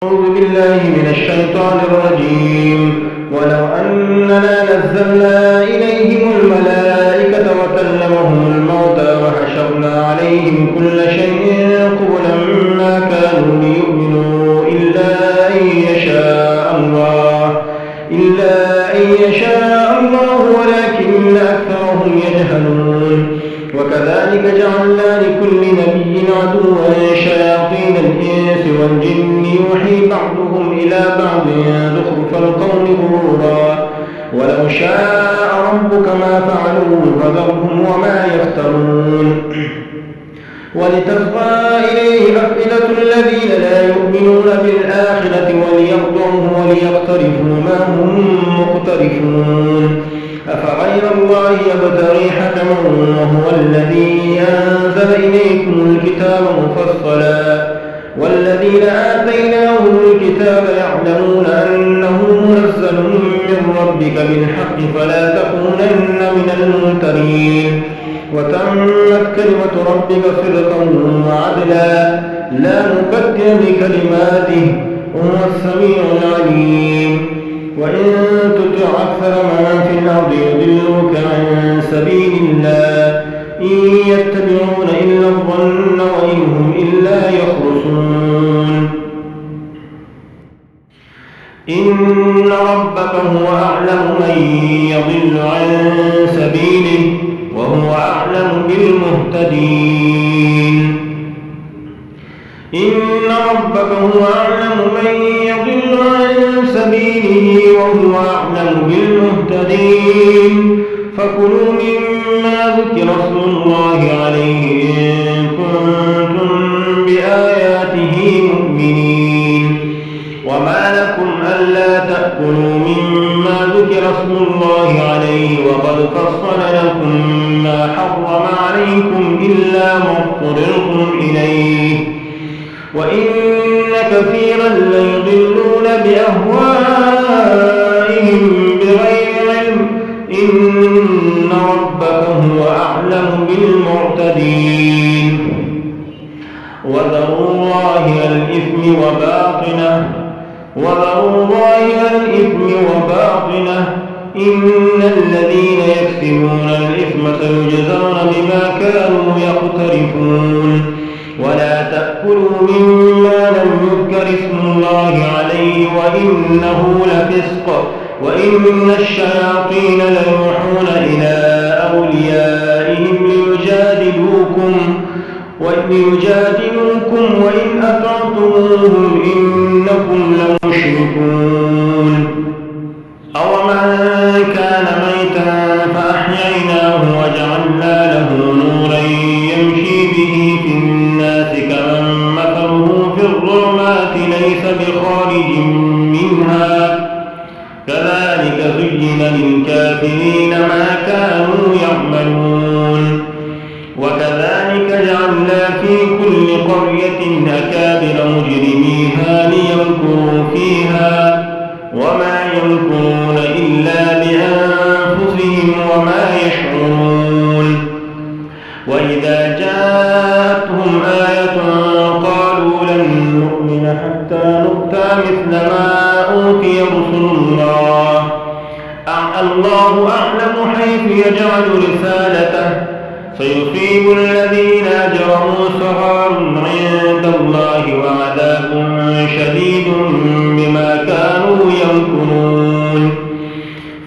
أعوذ بالله من الشيطان الرجيم. ولو أننا نزلنا إليهم الملائكة وكلمهم الموتى وحشرنا عليهم كل شيء قبلا ما كانوا ليؤمنوا إلا أن يشاء الله ولكن أكثرهم يجهلون. وكذلك جعلنا لكل نبي عدوا شياطين الإنس والجن يوحي بعضهم إلى بعض زخرف القول غرورا ولو شاء ربك ما فعلوه فذرهم وما يفترون. ولتصغى إليه أفئدة الذين لا يؤمنون بالآخرة وليرضوه وليقترفوا ما هم مقترفون. أفغير الله يبتغي حكما وهو الذي أنزل إليكم الكتاب مفصلا والذين آتيناهم الكتاب يعلمون أنه منزل من ربك بالحق فلا تكونن من الممترين. وتمت كلمة ربك صدقا وعدلا لا مبدل لكلماته وهو السميع العليم. وإن تطع أكثر من في الأرض يضلوك عن سبيل الله إن يتبعون إلا الظن وإن هم إلا يخرصون. إن ربك هو أعلم من يضل عن سبيله وهو أعلم بالمهتدين. إن ربك هو أعلم من يضل عن سبيله وهو أعلم بالمهتدين. فكلوا مما ذكر اسم الله عليه إن كنتم بآياته مؤمنين. وما لكم ألا تأكلوا مما ذكر اسم الله عليه وقد فصل لكم ما حرم عليكم إلا ما اضطررتم إليه وإن كثيرا ليضلون بأهوائهم بغير علم. إن ربك هو أعلم بالمعتدين. وذروا ظاهر الإثم وباطنه إن الذين يكسبون الإثم سيجزون بما كانوا يقترفون. ولا تأكلوا مما لم يذكر اسم الله عليه وإنه لفسق وإن الشياطين ليوحون إلى أوليائهم ليجادلوكم وإن أطعتموهم إنكم لمشركون. أومن كان ميتا فأحييناه وجعلنا له نورا يمشي به في الناس كمن مثله في الظلمات ليس بخارج منها كذلك زين للكافرين ما كانوا يعملون. وكذلك جعلنا في كل قرية أكابر مجرميها ليمكروا فيها وما يمكرون إلا بأنفسهم وما يشعرون. وإذا جاءتهم آية قالوا لن نؤمن حتى نؤتى مثل ما أوتي رسل الله أعلم حيث يجعل رسالته سيصيب الذين أجرموا صغار عند الله وعذاب شديد بما كانوا يمكرون.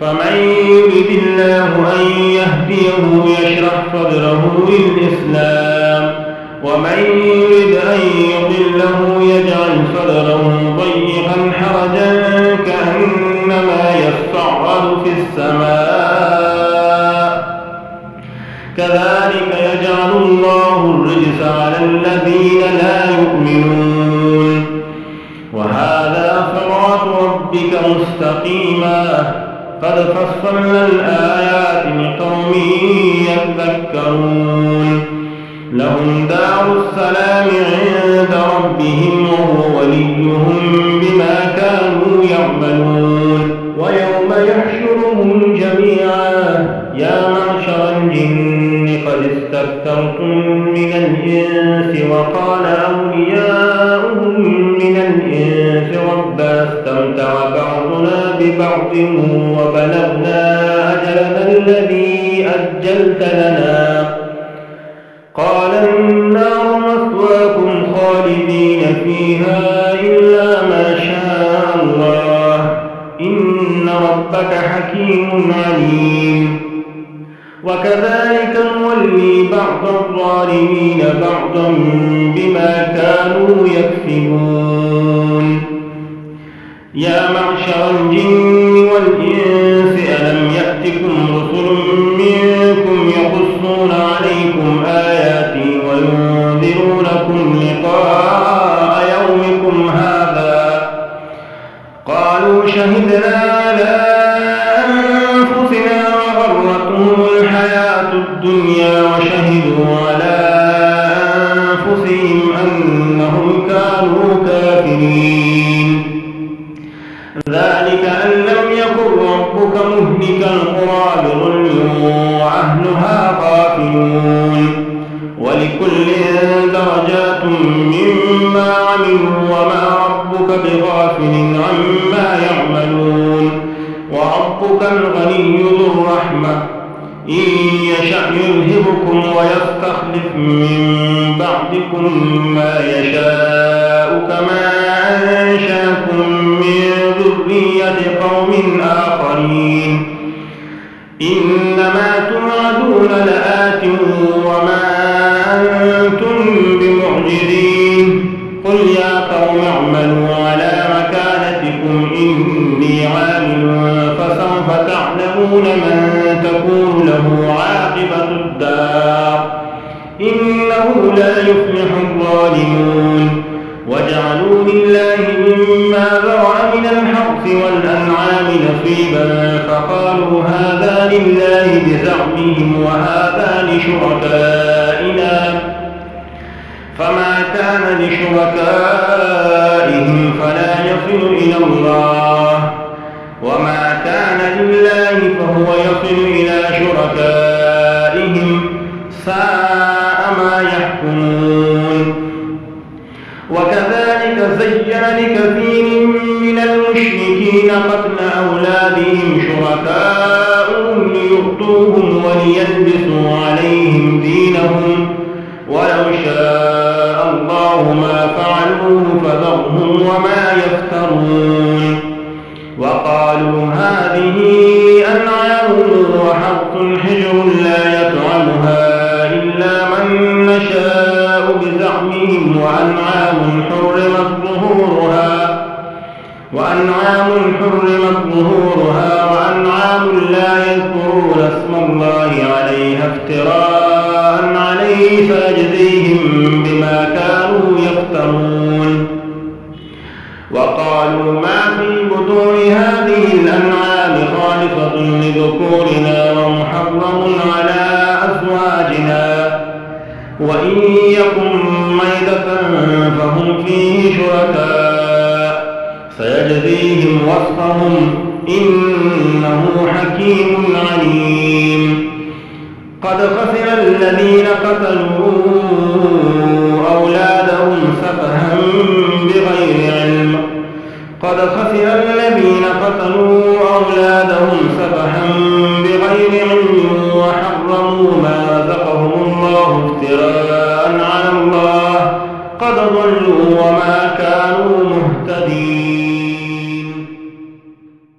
فمن يرد الله أن يهديه يشرح صدره للإسلام ومن يرد أن يضله يجعل صدره ضيقا حرجا كأنما يصعد في السماء كذلك يجعل الله الرجس على الذين لا يؤمنون. وهذا صراط ربك مستقيما قد فصلنا الآيات لقوم يذكرون. لهم دار السلام عند ربهم وهو وليهم بما كانوا يعملون. ويوم يحشرهم جميعا يا معشر الجن قد استكثرتم من الإنس وقال أولياؤهم من الإنس والإنس ربنا استمتع بعضنا ببعض وبلغنا أجلنا الذي أجلت لنا قال النار مثواكم خالدين فيها إلا ما شاء الله إن ربك حكيم عليم وكذلك نولي بعض الظالمين بعضا بما كانوا يكسبون يا معشر الجن والإنس ألم يأتكم رسل منكم يقصون عليكم آياتي وينذرونكم لقاء يومكم هذا قالوا شهدنا على أنفسنا وغرتهم الحياة الدنيا وشهدوا على أنفسهم أنهم كانوا كافرين ذلك أن لم يكن ربك مهلك القرى بظلم وأهلها غافلون ولكل درجات مما عملوا وما ربك بغافل عما يعملون وربك الغني ذو الرحمة إن يشأ يذهبكم ويستخلف من بعدكم ما يشاء كما أنشأكم من ذرية قوم آخرين إنما توعدون لآت وما أنتم بمعجزين قل يا قوم اعملوا على مكانتكم إني عامل فسوف تعلمون من تكون له عاقبة الدار إنه لا يفلح الظالمون وجعلوا لله مما ذرأ من الحرث والأنعام نصيبا فقالوا هذا لله بزعمهم وهذا لشركائنا فما كان لشركائهم فلا يصل إلى الله وما كان لله فهو يصل إلى شركائهم ساء ما يحكمون وكذلك زين لكثير من المشركين قتل أولادهم شركاؤهم ليؤتوهم وليلبسوا عليهم دينهم ولو شاء الله ما فعلوه فذرهم وما يفترون وقالوا هذه أنعام وحرث حجر لا يطعمها إلا من نشاء بزعمهم وأنعام حرمت ظهورها وأنعام لا يذكرون اسم الله عليها افتراء عليه فأجزيهم بما كانوا يفترون وقالوا ما في بطون هذه الأنعام خالصة لذكورنا ومحرم على أزواجنا وإن يكن ميتة فهم فيه شركاء سيجزيهم وصفهم إنه حكيم عليم قد خسر الذين قتلوا أولادهم سفها بغير علم وحرموا ما رزقهم الله افتراء على الله قد ضلوا وما كانوا